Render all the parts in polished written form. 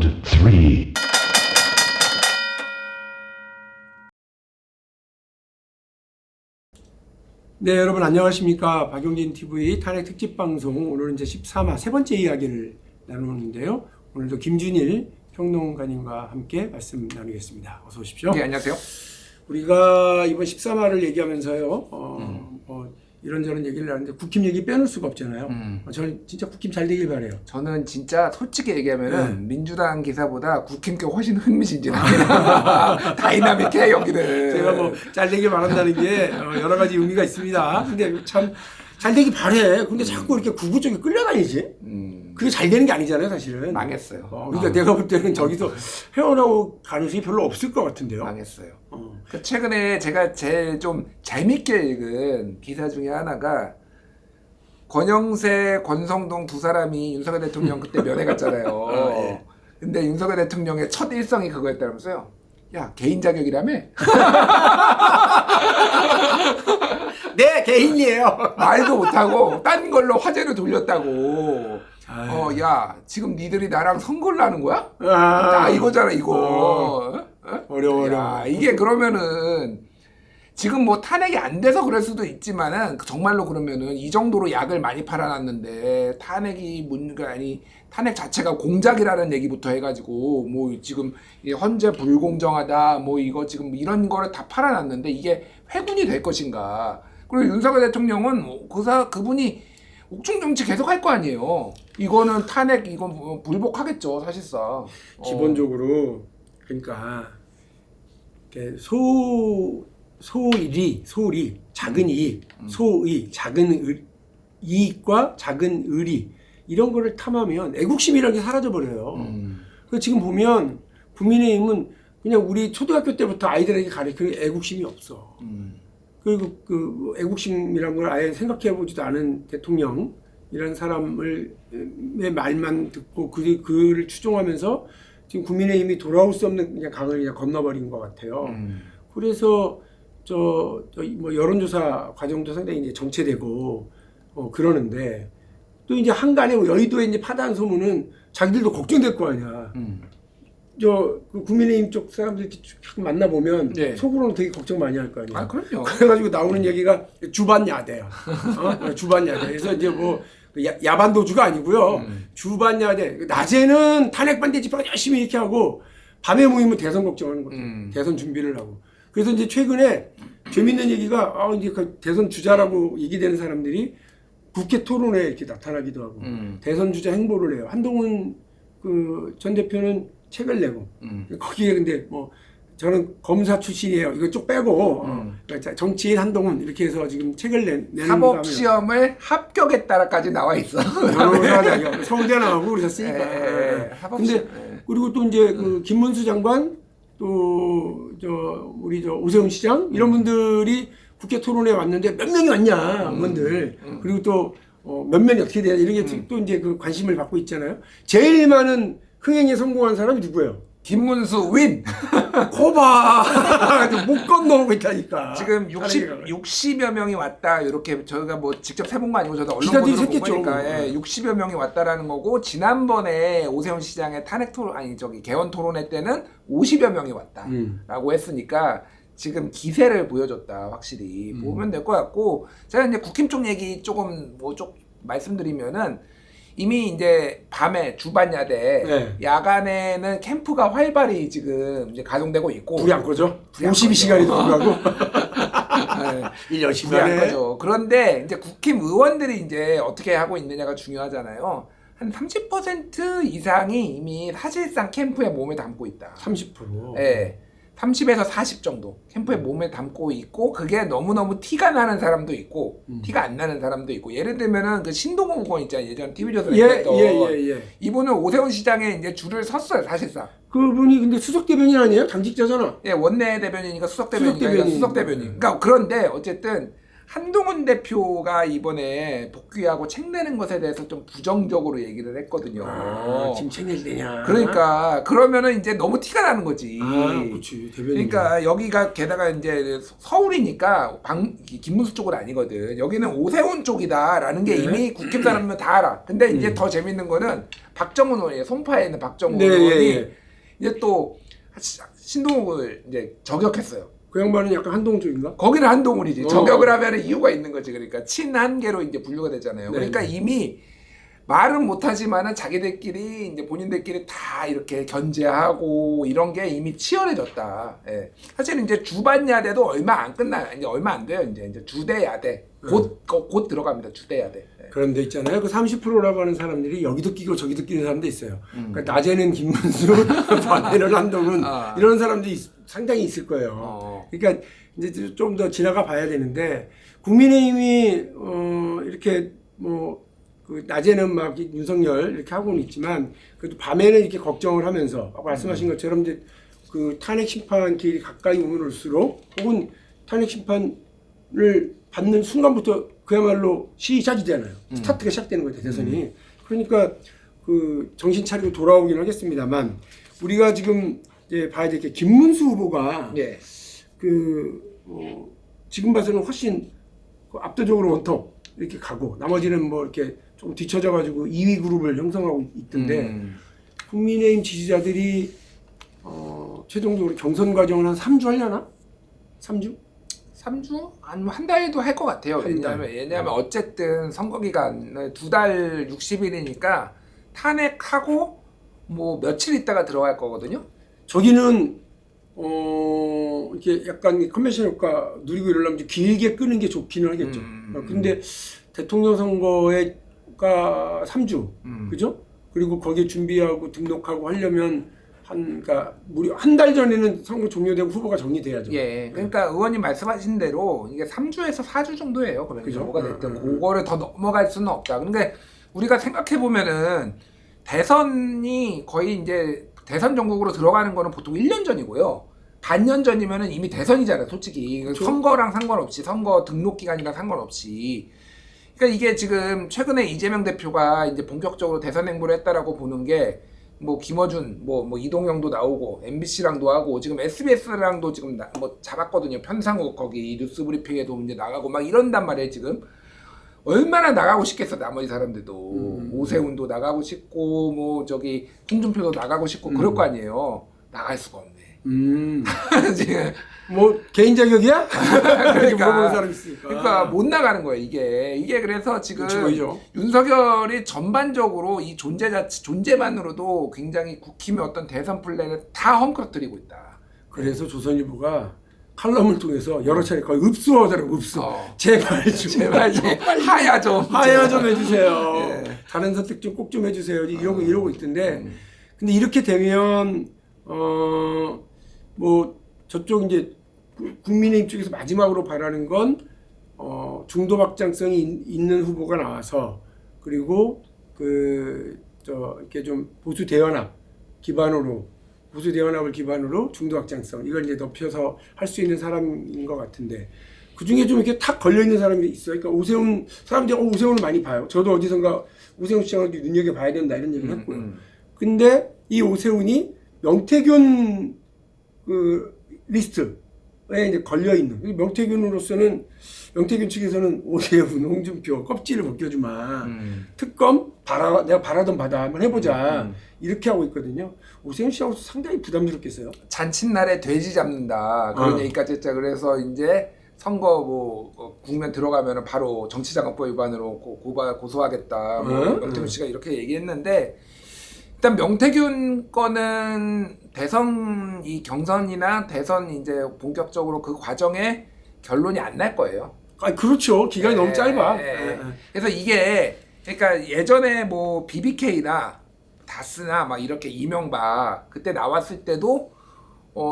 Round 3. 네, 여러분 안녕하십니까. 박용진 TV 탄핵 특집 방송, 오늘은 이제 13화 세 번째 이야기를 나누는데요. 오늘도 김준일 평론가님과 함께 말씀 나누겠습니다. 어서 오십시오. 네, 안녕하세요. 우리가 이번 13화를 얘기하면서요, 이런저런 얘기를 하는데 국힘 얘기 빼놓을 수가 없잖아요. 저는 진짜 국힘 잘 되길 바래요. 저는 진짜 솔직히 얘기하면은 민주당 기사보다 국힘께 훨씬 흥미진진합니다. 다이나믹해 여기는. 제가 뭐 잘 되길 바란다는 게 여러 가지 의미가 있습니다. 근데 참 잘 되길 바래. 근데 자꾸 이렇게 구구 쪽에 끌려다니지. 그게 잘 되는 게 아니잖아요, 사실은. 망했어요. 그러니까 내가 볼 때는 저기서 헤어나올 가능성이 별로 없을 것 같은데요. 망했어요. 최근에 제가 제일 좀 재밌게 읽은 기사 중에 하나가 권영세, 권성동 두 사람이 윤석열 대통령 그때 면회 갔잖아요. 예. 근데 윤석열 대통령의 첫 일성이 그거였다면서요. 야, 개인 자격이라며? 네, 개인이에요. 말도 못하고 딴 걸로 화제를 돌렸다고. 야, 지금 니들이 나랑 선거를 하는 거야? 나 이거잖아, 이거. 어려워. 야, 이게 그러면은 지금 뭐 탄핵이 안 돼서 그럴 수도 있지만은 정말로 그러면은 이 정도로 약을 많이 팔아놨는데 탄핵이 문제가 아니 탄핵 자체가 공작이라는 얘기부터 해가지고 뭐 지금 헌재 불공정하다 뭐 이거 지금 이런 거를 다 팔아놨는데 이게 회군이 될 것인가? 그리고 윤석열 대통령은 그분이 옥중 정치 계속 할 거 아니에요. 이거는 탄핵 이건 불복하겠죠 사실상. 기본적으로 그러니까 이렇게 소일이 작은 이익, 소의 작은 이익과 작은 의리 이런 거를 탐하면 애국심이라는 게 사라져 버려요. 그래서 지금 보면 국민의힘은 그냥 우리 초등학교 때부터 아이들에게 가르치는 애국심이 없어. 그리고 그 애국심이란 걸 아예 생각해 보지도 않은 대통령이라는 사람을 의 말만 듣고 그를 추종하면서 지금 국민의힘이 돌아올 수 없는 그냥 강을 그냥 건너버린 것 같아요. 그래서 뭐 여론조사 과정도 상당히 이제 정체되고 그러는데 또 이제 한간에 여의도에 이제 파다한 소문은 자기들도 걱정될 거 아니야. 그 국민의힘 쪽 사람들 이렇게 만나보면 네. 속으로는 되게 걱정 많이 할 거 아니야. 아, 그럼요. 그래가지고 나오는 얘기가 주반야대야. 주반야대. 그래서 이제 뭐 야반도주가 아니고요. 주반야대. 낮에는 탄핵 반대 집회가 열심히 이렇게 하고 밤에 모이면 대선 걱정하는 거죠. 대선 준비를 하고. 그래서 이제 최근에 재밌는 얘기가 이제 그 대선 주자라고 얘기되는 사람들이 국회 토론회에 이렇게 나타나기도 하고 대선 주자 행보를 해요. 한동훈 그 전 대표는 책을 내고 거기에 근데 뭐 저는 검사 출신이에요. 이거 쭉 빼고 그러니까 정치인 한동훈 이렇게 해서 지금 책을 내는 사법 시험을 합격했다라까지 나와 있어. 변호사잖아요. 서울대 나가고 그러셨으니까. 근데 그리고 또 이제 그 김문수 장관 또 우리 오세훈 시장 이런 분들이 국회 토론에 왔는데 몇 명이 왔냐 의원들 그리고 또 몇 명이 어떻게 돼야 이런 게 또 이제 그 관심을 받고 있잖아요. 제일 많은 흥행에 성공한 사람이 누구예요? 김문수 윈! 거봐! 못 건너오고 있다니까. 지금 60여 명이 왔다. 이렇게 저희가 뭐 직접 세본 거 아니고 저도 언론 기자들이 보도로 본 샜겠죠. 거니까 60여 명이 왔다라는 거고 지난번에 오세훈 시장의 탄핵 토론 개헌 토론회 때는 50여 명이 왔다라고 했으니까 지금 기세를 보여줬다. 확실히 보면 될 것 같고 제가 이제 국힘 쪽 얘기 조금 말씀드리면은 이미 이제 밤에 주반야대 네. 야간에는 캠프가 활발히 지금 이제 가동되고 있고 불이 안 꺼져? 불이 안 52시간이 꺼져. 돌아가고 일 열심히 불이 안 하네. 꺼져. 그런데 이제 국힘 의원들이 이제 어떻게 하고 있느냐가 중요하잖아요. 한 30% 이상이 이미 사실상 캠프에 몸에 담고 있다. 30%. 네. 30에서 40 정도 캠프에 몸에 담고 있고 그게 너무너무 티가 나는 사람도 있고 티가 안 나는 사람도 있고 예를 들면은 그 신동훈 의원 있잖아요. 예전 TV조선에 했던 예. 이분은 오세훈 시장에 이제 줄을 섰어요. 사실상. 그분이 근데 수석 대변인 아니에요? 당직자잖아. 예, 원내 대변인이니까 수석 대변인. 수석 대변인. 수석 대변인. 그러니까 그런데 어쨌든 한동훈 대표가 이번에 복귀하고 책 내는 것에 대해서 좀 부정적으로 얘기를 했거든요. 지금 책 낼 때냐. 그러니까 그러면은 이제 너무 티가 나는 거지. 그렇지. 대변인. 그러니까 여기가 게다가 이제 서울이니까 김문수 쪽은 아니거든. 여기는 오세훈 쪽이다라는 게 네. 이미 국힘 사람은 다 알아. 근데 이제 더 재밌는 거는 박정훈 의원이 송파에 있는 박정훈 의원이 이제 또 신동욱을 이제 저격했어요. 그 양반은 약간 한동훈 쪽인가? 거기는 한동훈이지. 저격을 하면 이유가 있는 거지. 그러니까 친한계로 이제 분류가 되잖아요. 그러니까 이미 말은 못하지만은 자기들끼리 이제 본인들끼리 다 이렇게 견제하고 이런 게 이미 치열해졌다. 예. 사실은 이제 주반야대도 얼마 안 끝나, 이제 얼마 안 돼요. 이제 주대야대 곧 들어갑니다. 주대야대. 예. 그런데 있잖아요. 그 30%라고 하는 사람들이 여기도 끼고 저기도 끼는 사람도 있어요. 그러니까 낮에는 김문수, 밤에는 한동훈 이런 사람들이 상당히 있을 거예요. 그러니까 이제 좀 더 지나가 봐야 되는데 국민의힘이 이렇게 뭐 그 낮에는 막 윤석열 이렇게 하고는 있지만 그래도 밤에는 이렇게 걱정을 하면서 말씀하신 것처럼 이제 그 탄핵 심판 기일이 가까이 오면 올수록 혹은 탄핵 심판을 받는 순간부터 그야말로 시작이 되잖아요. 스타트가 시작되는 거예요, 대선이. 그러니까 그 정신 차리고 돌아오긴 하겠습니다만 우리가 지금 이제 봐야 될 게 김문수 후보가 지금 봐서는 훨씬 압도적으로 원톱 이렇게 가고 나머지는 뭐 이렇게 좀 뒤쳐져 가지고 2위 그룹을 형성하고 있던데 국민의힘 지지자들이 최종적으로 경선 과정을 한 3주 하려나? 3주? 3주? 아니면 한 달도 할 것 같아요. 왜냐하면 어쨌든 선거 기간 2달 60일이니까 탄핵하고 뭐 며칠 있다가 들어갈 거거든요. 저기는 이렇게 약간 컨벤션 효과 누리고 이러려면 좀 길게 끄는 게 좋기는 하겠죠. 근데 대통령 선거가 3주, 그죠? 그리고 거기에 준비하고 등록하고 하려면 그러니까 무려 한 달 전에는 선거 종료되고 후보가 정리돼야죠. 예, 그러니까 의원님 말씀하신 대로 이게 3주에서 4주 정도예요. 그러면 그죠? 뭐가 됐든 그거를 더 넘어갈 수는 없다. 그러니까 우리가 생각해 보면은 대선이 거의 이제 대선 전국으로 들어가는 거는 보통 1년 전이고요. 반년 전이면은 이미 대선이잖아요, 솔직히. 그렇죠? 선거랑 상관없이, 선거 등록 기간이랑 상관없이. 그러니까 이게 지금 최근에 이재명 대표가 이제 본격적으로 대선 행보를 했다라고 보는 게 뭐 김어준, 뭐 이동영도 나오고 MBC랑도 하고 지금 SBS랑도 지금 뭐 잡았거든요. 편상국 거기 뉴스 브리핑에도 이제 나가고 막 이런단 말이에요, 지금. 얼마나 나가고 싶겠어, 나머지 사람들도. 오세훈도 나가고 싶고, 뭐 저기 홍준표도 나가고 싶고 그럴 거 아니에요. 나갈 수가 없네. 지금 뭐 개인 자격이야? 그렇게 물어보는 사람 있으니까. 그러니까 못 나가는 거예요. 이게 그래서 지금 그렇죠. 윤석열이 전반적으로 이 존재만으로도 굉장히 국힘의 어떤 대선 플랜을 다 헝클어뜨리고 있다. 그래서 조선일보가 칼럼을 통해서 여러 차례 거의 읍수하더라고. 읍수. 제발 좀 하야 좀 해주세요. 예. 다른 선택 좀 꼭 좀 해주세요. 이러고 있던데. 근데 이렇게 되면 뭐 저쪽 이제 국민의힘 쪽에서 마지막으로 바라는 건 중도 확장성이 있는 후보가 나와서 그리고 이렇게 좀 보수 대연합을 기반으로 중도 확장성 이걸 이제 높여서 할 수 있는 사람인 것 같은데 그 중에 좀 이렇게 탁 걸려 있는 사람이 있어요. 그러니까 오세훈 사람들이 오세훈을 많이 봐요. 저도 어디선가 오세훈 시장을 눈여겨 봐야 된다 이런 얘기를 했고요. 근데 이 오세훈이 명태균 그 리스트에 이제 걸려 있는 명태균으로서는 명태균 측에서는 오세훈, 홍준표 껍질을 벗겨주마 특검 내가 바라던 바다 한번 해보자 이렇게 하고 있거든요. 오세훈 씨하고도 상당히 부담스럽겠어요. 잔칫날에 돼지 잡는다 그런 얘기까지 했죠. 그래서 이제 선거 국면 들어가면은 바로 정치자금법 위반으로 고소하겠다. 명태균 씨가 이렇게 얘기했는데. 일단 명태균 거는 대선 이 경선이나 대선 이제 본격적으로 그 과정에 결론이 안 날 거예요. 그렇죠. 기간이 너무 짧아. 그래서 이게 그러니까 예전에 뭐 BBK나 다스나 막 이렇게 이명박 그때 나왔을 때도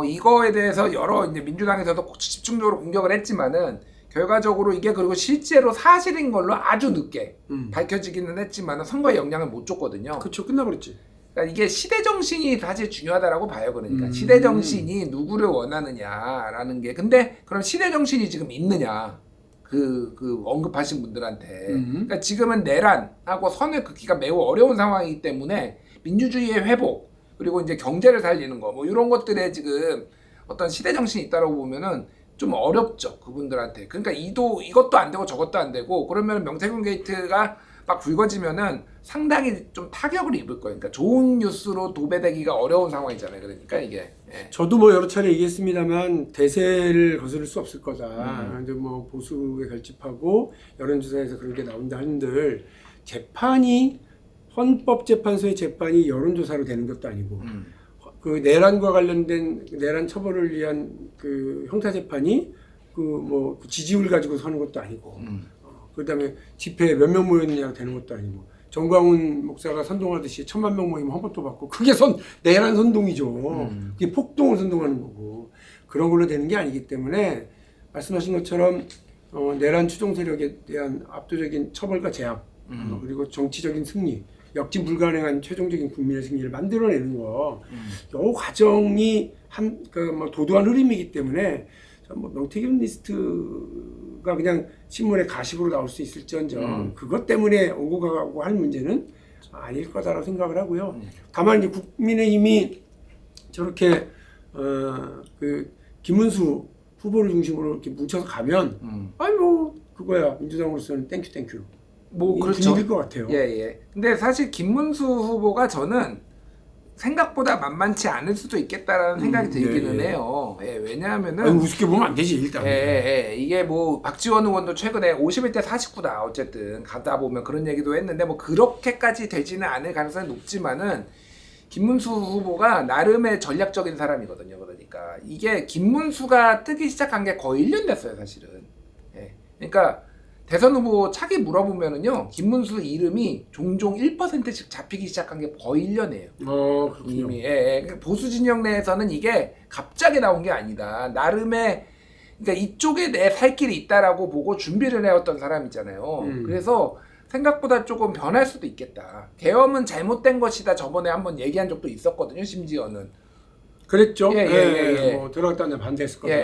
이거에 대해서 여러 이제 민주당에서도 집중적으로 공격을 했지만은 결과적으로 이게 그리고 실제로 사실인 걸로 아주 늦게 밝혀지기는 했지만은 선거에 영향을 못 줬거든요. 그렇죠. 끝나버렸지. 그러니까 이게 시대 정신이 사실 중요하다라고 봐요. 그러니까 시대 정신이 누구를 원하느냐라는 게 근데 그럼 시대 정신이 지금 있느냐? 그 언급하신 분들한테. 그러니까 지금은 내란하고 선을 긋기가 매우 어려운 상황이기 때문에 민주주의의 회복 그리고 이제 경제를 살리는 거 뭐 이런 것들에 지금 어떤 시대 정신이 있다라고 보면은 좀 어렵죠 그분들한테. 그러니까 이것도 안 되고 저것도 안 되고 그러면 명태균 게이트가 막 불거지면은 상당히 좀 타격을 입을 거예요. 그러니까 좋은 뉴스로 도배되기가 어려운 상황이잖아요. 그러니까 이게. 예. 저도 뭐 여러 차례 얘기했습니다만 대세를 거스를 수 없을 거다. 이제 뭐 보수에 결집하고 여론조사에서 그런 게 나온다 한들 재판이 헌법재판소의 재판이 여론조사로 되는 것도 아니고 그 내란과 관련된 내란 처벌을 위한 그 형사재판이 그 뭐 지지율 가지고 서는 것도 아니고 그다음에 집회에 몇 명 모였느냐가 되는 것도 아니고 정광훈 목사가 선동하듯이 1000만 명 모이면 헌법도 받고 그게 내란 선동이죠. 그게 폭동을 선동하는 거고 그런 걸로 되는 게 아니기 때문에 말씀하신 것처럼 내란 추종 세력에 대한 압도적인 처벌과 제압 그리고 정치적인 승리 역진 불가능한 최종적인 국민의 승리를 만들어내는 거, 이 과정이 뭐 도도한 흐름이기 때문에 뭐 명태균 리스트가 그냥 신문에 가십으로 나올 수 있을지언정 그것 때문에 오고 가고 할 문제는 아닐 거다라고 생각을 하고요. 다만 이제 국민의힘이 저렇게 그 김문수 후보를 중심으로 이렇게 뭉쳐서 가면 아니 뭐 그거야 민주당으로서는 땡큐. 뭐 그렇죠. 분위기일 것 같아요. 예. 근데 사실 김문수 후보가 저는 생각보다 만만치 않을 수도 있겠다라는 생각이 들기는 해요. 예, 왜냐하면은 아니, 우습게 보면 안 되지 일단. 이게 뭐 박지원 의원도 최근에 51대 49다 어쨌든 가다 보면 그런 얘기도 했는데 뭐 그렇게까지 되지는 않을 가능성이 높지만은 김문수 후보가 나름의 전략적인 사람이거든요. 그러니까 이게 김문수가 뜨기 시작한 게 거의 1년 됐어요, 사실은. 예. 그러니까 대선 후보 차기 물어보면은요, 김문수 이름이 종종 1%씩 잡히기 시작한 게 거의 1년이에요. 그렇군요. 이미. 보수 진영 내에서는 이게 갑자기 나온 게 아니다. 나름의, 그러니까 이쪽에 내 살 길이 있다라고 보고 준비를 해왔던 사람이잖아요. 그래서 생각보다 조금 변할 수도 있겠다. 계엄은 잘못된 것이다. 저번에 한번 얘기한 적도 있었거든요, 심지어는. 그랬죠. 예. 뭐 들어갔다는 반대했을 거다.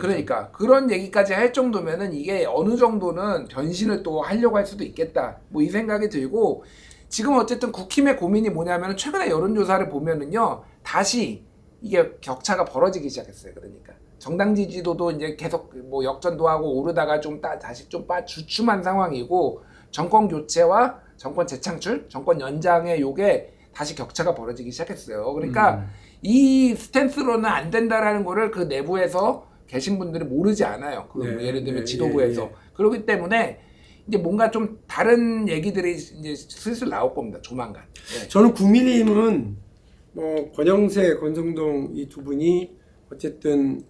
그러니까 그런 얘기까지 할 정도면은 이게 어느 정도는 변신을 또 하려고 할 수도 있겠다. 뭐 이 생각이 들고 지금 어쨌든 국힘의 고민이 뭐냐면 최근에 여론조사를 보면은요 다시 이게 격차가 벌어지기 시작했어요. 그러니까 정당 지지도도 이제 계속 뭐 역전도 하고 오르다가 좀 다시 좀 주춤한 상황이고 정권 교체와 정권 재창출, 정권 연장의 요게 다시 격차가 벌어지기 시작했어요. 그러니까 이 스탠스로는 안 된다라는 거를 그 내부에서 계신 분들이 모르지 않아요. 예를 들면 지도부에서. 그렇기 때문에 이제 뭔가 좀 다른 얘기들이 이제 슬슬 나올 겁니다. 조만간. 저는 국민의힘은 뭐 권영세, 권성동 이 두 분이 어쨌든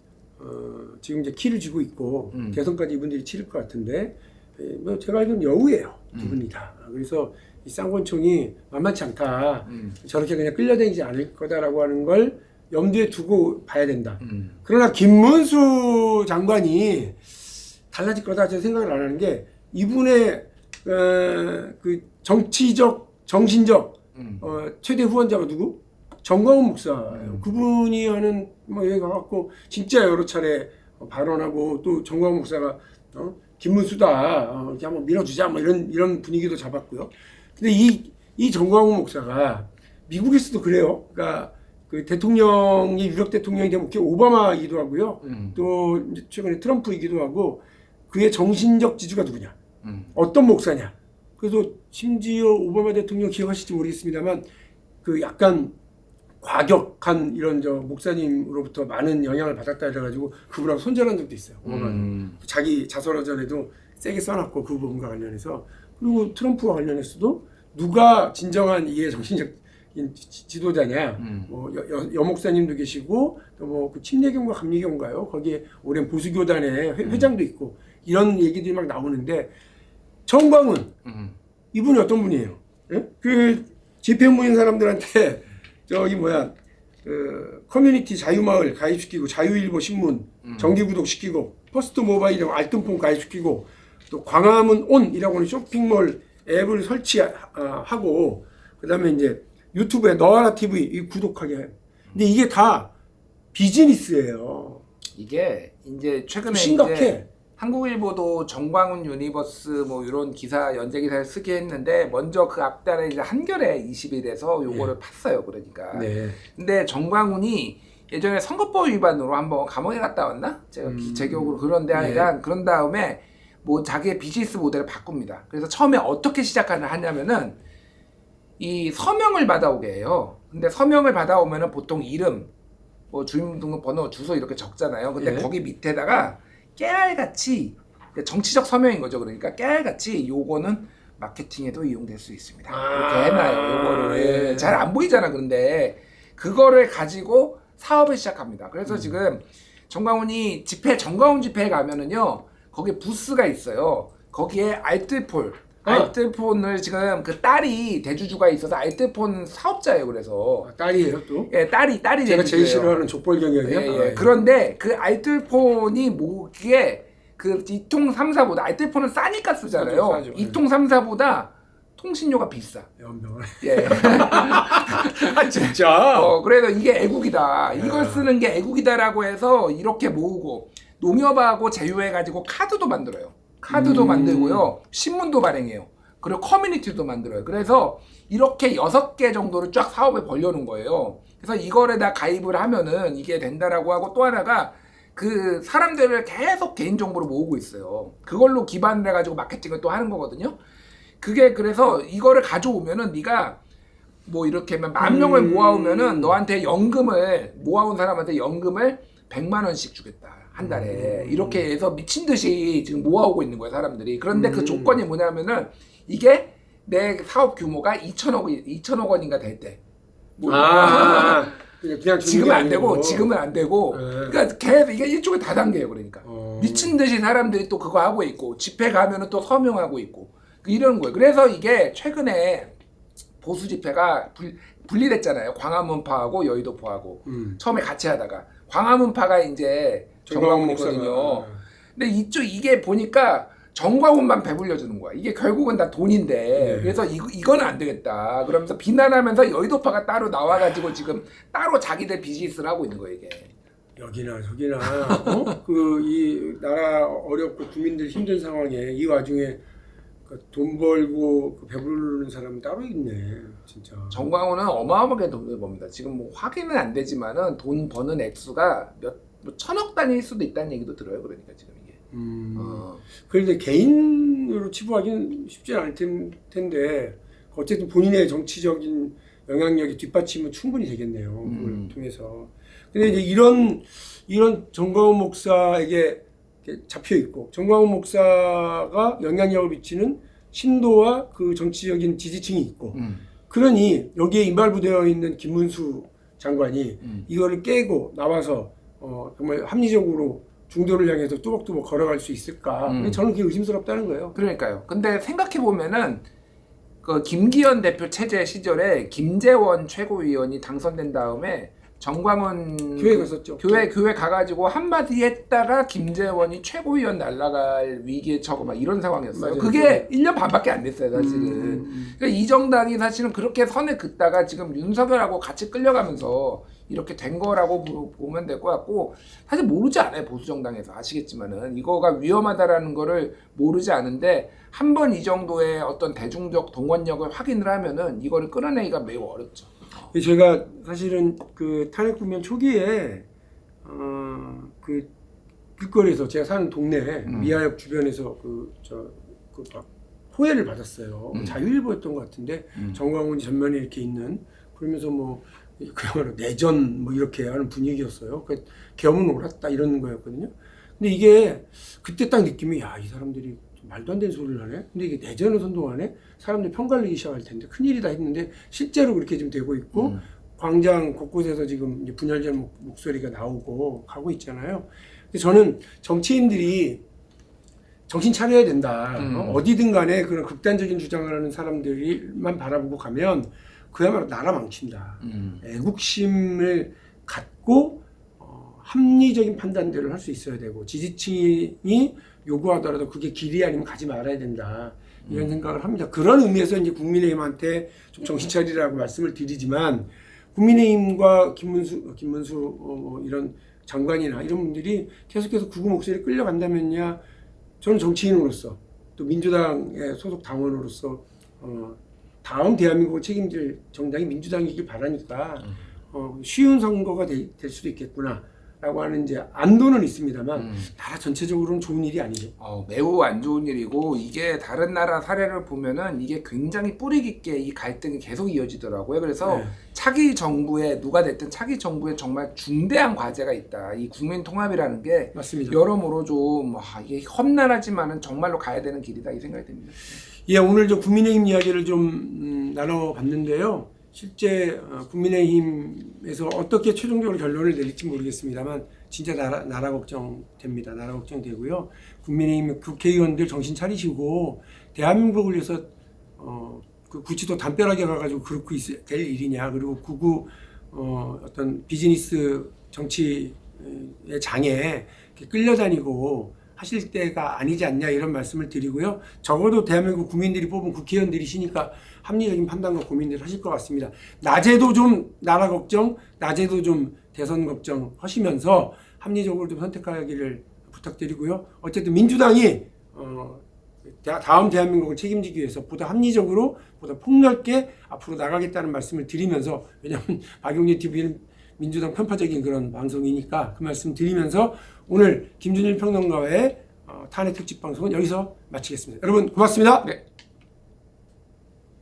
지금 이제 키를 쥐고 있고 대선까지 이분들이 치를 것 같은데 뭐 제가 알기로는 여우예요. 두 분이 다. 그래서 이 쌍권총이 만만치 않다. 저렇게 그냥 끌려다니지 않을 거다라고 하는 걸 염두에 두고 봐야 된다. 그러나 김문수 장관이 달라질 거다 저는 생각을 안 하는 게 이분의 그 정치적, 정신적 최대 후원자가 누구? 정광훈 목사예요. 그분이 하는 뭐 여기 가갖고 진짜 여러 차례 발언하고 또 정광훈 목사가 김문수다 이렇게 한번 밀어주자 뭐 이런 분위기도 잡았고요. 근데 이 정광훈 목사가 미국에서도 그래요. 그러니까 그 대통령이 유력 대통령이 되면 오바마이기도 하고요. 또 이제 최근에 트럼프이기도 하고 그의 정신적 지주가 누구냐? 어떤 목사냐? 그래서 심지어 오바마 대통령 기억하실지 모르겠습니다만 그 약간 과격한 이런 저 목사님으로부터 많은 영향을 받았다 해가지고 그분하고 손절한 적도 있어요. 자기 자서전에도 세게 써놨고 그 부분과 관련해서 그리고 트럼프와 관련해서도 누가 진정한 이해 정신적 지도자냐, 뭐 여 목사님도 계시고 또 뭐 그 침례교인가 감리교인가요? 거기에 오랜 보수교단의 회장도 있고 이런 얘기들이 막 나오는데 정광훈 이분이 어떤 분이에요? 예? 그 집회 모인 사람들한테 저기 뭐야 그 커뮤니티 자유마을 가입시키고 자유일보 신문 정기구독 시키고 퍼스트 모바일이라고 알뜰폰 가입시키고 또 광화문 온이라고 하는 쇼핑몰 앱을 설치하고 그다음에 이제 유튜브에 너하나 TV 이 구독하게 해요. 근데 이게 다 비즈니스예요. 이게 이제 최근에 심각해. 이제 한국일보도 정광훈 유니버스 뭐 이런 기사 연재 기사를 쓰게 했는데 먼저 그 앞달에 이제 한겨레 20일에서 요거를 팠어요. 그러니까. 네. 근데 정광훈이 예전에 선거법 위반으로 한번 감옥에 갔다 왔나? 제가 제 기억으로 그런데 하여간 그런 다음에 뭐 자기의 비즈니스 모델을 바꿉니다. 그래서 처음에 어떻게 하냐면은 이 서명을 받아오게 해요. 근데 서명을 받아오면은 보통 이름, 뭐 주민등록번호, 주소 이렇게 적잖아요. 근데 예. 거기 밑에다가 깨알같이 정치적 서명인 거죠. 그러니까 깨알같이 요거는 마케팅에도 이용될 수 있습니다. 이렇게 해놔요. 요거를 예. 잘 안 보이잖아. 그런데 그거를 가지고 사업을 시작합니다. 그래서 지금 정광훈이 정광훈 집회에 가면은요 거기 부스가 있어요. 거기에 알뜰폰을 지금 그 딸이 대주주가 있어서 알뜰폰 사업자예요. 그래서 딸이에요 또? 예, 딸이 제가 제일 대주주예요. 싫어하는 족벌 경영이요. 예, 예. 그런데 그 알뜰폰이 뭐기에 그 2통 3사보다 알뜰폰은 싸니까 쓰잖아요. 싸죠. 2통 3사보다 통신료가 비싸. 연병을. 예. 아 진짜. 그래서 이게 애국이다. 이걸 쓰는 게 애국이다라고 해서 이렇게 모으고 농협하고 제휴해가지고 카드도 만들어요. 카드도 만들고요. 신문도 발행해요. 그리고 커뮤니티도 만들어요. 그래서 이렇게 6개 정도를 쫙 사업에 벌려놓은 거예요. 그래서 이거에다 가입을 하면은 이게 된다라고 하고 또 하나가 그 사람들을 계속 개인정보로 모으고 있어요. 그걸로 기반을 해가지고 마케팅을 또 하는 거거든요. 그게 그래서 이거를 가져오면은 네가 뭐 이렇게 10,000명을 모아오면은 너한테 연금을 모아온 사람한테 연금을 100만 원씩 주겠다 한 달에 이렇게 해서 미친 듯이 지금 모아오고 있는 거예요 사람들이. 그런데 그 조건이 뭐냐면은 이게 내 사업 규모가 2천억 원인가 될 때. 뭐 그냥 지금은 안 되고 지금은 안 되고 네. 그러니까 계속 이게 일종의 다단계예요. 그러니까 미친 듯이 사람들이 또 그거 하고 있고 집회 가면은 또 서명하고 있고 이런 거예요. 그래서 이게 최근에 보수 집회가 분리됐잖아요. 광화문파하고 여의도파하고 처음에 같이 하다가 광화문파가 이제 정광훈이거든요. 근데 이게 보니까 정광훈만 배불려 주는 거야. 이게 결국은 다 돈인데 그래서 이거는 안 되겠다. 그러면서 비난하면서 여의도파가 따로 나와가지고 지금 따로 자기들 비즈니스를 하고 있는 거예요 이게. 여기나 저기나 그 이 나라 어렵고 국민들 힘든 상황에 이 와중에 돈 벌고 배부르는 사람은 따로 있네 진짜. 정광훈은 어마어마하게 돈을 법니다. 지금 뭐 확인은 안 되지만은 돈 버는 액수가 뭐 천억 단위일 수도 있다는 얘기도 들어요. 그러니까 지금 이게. 그런데 개인으로 치부하기는 쉽지 않을 텐데 어쨌든 본인의 정치적인 영향력이 뒷받침은 충분히 되겠네요. 그걸 통해서. 근데 이제 이런 정광훈 목사에게 잡혀 있고 정광훈 목사가 영향력을 미치는 신도와 그 정치적인 지지층이 있고 그러니 여기에 임발부되어 있는 김문수 장관이 이거를 깨고 나와서 정말 합리적으로 중도를 향해서 뚜벅뚜벅 걸어갈 수 있을까? 저는 그게 의심스럽다는 거예요. 그러니까요. 근데 생각해 보면은 그 김기현 대표 체제 시절에 김재원 최고위원이 당선된 다음에 정광훈 교회 갔었죠. 교회 가가지고 한마디 했다가 김재원이 최고위원 날아갈 위기에 처고 막 이런 상황이었어요. 맞아요. 그게 1년 반밖에 안 됐어요 사실은. 그러니까 이 정당이 사실은 그렇게 선을 긋다가 지금 윤석열하고 같이 끌려가면서 이렇게 된 거라고 보면 될 것 같고 사실 모르지 않아요 보수 정당에서. 아시겠지만은 이거가 위험하다라는 거를 모르지 않은데 한 번 이 정도의 어떤 대중적 동원력을 확인을 하면은 이거를 끌어내기가 매우 어렵죠. 제가 사실은 그 탄핵 국면 초기에 그 길거리에서 제가 사는 동네 미아역 주변에서 막 호해를 받았어요. 자유일보였던 것 같은데 정광훈이 전면에 이렇게 있는 그러면서 뭐 그야말로 내전 뭐 이렇게 하는 분위기였어요. 그 겸은 옳았다 이런 거였거든요. 근데 이게 그때 딱 느낌이 야, 이 사람들이 말도 안 되는 소리를 하네. 근데 이게 내전을 선동하네. 사람들이 편갈리기 시작할 텐데 큰일이다 했는데 실제로 그렇게 지금 되고 있고 광장 곳곳에서 지금 이제 분열된 목소리가 나오고 가고 있잖아요. 근데 저는 정치인들이 정신 차려야 된다. 어디든 간에 그런 극단적인 주장을 하는 사람들만 바라보고 가면 그야말로 나라 망친다. 애국심을 갖고 합리적인 판단들을 할 수 있어야 되고 지지층이 요구하더라도 그게 길이 아니면 가지 말아야 된다. 이런 생각을 합니다. 그런 의미에서 이제 국민의힘한테 좀 정신 차리라고 말씀을 드리지만 국민의힘과 김문수 이런 장관이나 이런 분들이 계속해서 구구 목소리에 끌려간다면야 저는 정치인으로서 또 민주당의 소속 당원으로서 다음 대한민국을 책임질 정당이 민주당이길 바라니까 쉬운 선거가 될 수도 있겠구나라고 하는 이제 안도는 있습니다만 나라 전체적으로는 좋은 일이 아니죠. 매우 안 좋은 일이고 이게 다른 나라 사례를 보면은 이게 굉장히 뿌리 깊게 이 갈등이 계속 이어지더라고요. 그래서 네. 차기 정부에 누가 됐든 차기 정부에 정말 중대한 과제가 있다. 이 국민 통합이라는 게 맞습니다. 여러모로 좀 이게 험난하지만은 정말로 가야 되는 길이다 이 생각이 듭니다. 예, 오늘 저 국민의힘 이야기를 좀 나눠봤는데요. 실제 국민의힘에서 어떻게 최종적으로 결론을 내릴지 모르겠습니다만 진짜 나라 걱정됩니다. 나라 걱정되고요. 국민의힘 국회의원들 정신 차리시고 대한민국을 위해서 굳이 또 담벼락에 가가지고 그렇게 될 일이냐, 그리고 구구 어떤 비즈니스 정치의 장에 끌려다니고 하실 때가 아니지 않냐 이런 말씀을 드리고요. 적어도 대한민국 국민들이 뽑은 국회의원들이시니까 합리적인 판단과 고민들 하실 것 같습니다. 낮에도 좀 나라 걱정, 낮에도 좀 대선 걱정 하시면서 합리적으로 좀 선택하기를 부탁드리고요. 어쨌든 민주당이 다음 대한민국을 책임지기 위해서 보다 합리적으로 보다 폭넓게 앞으로 나가겠다는 말씀을 드리면서, 왜냐하면 박용진 TV는 민주당 편파적인 그런 방송이니까 그 말씀 드리면서 오늘 김준일 평론가의 탄핵 특집 방송은 여기서 마치겠습니다. 여러분 고맙습니다. 네.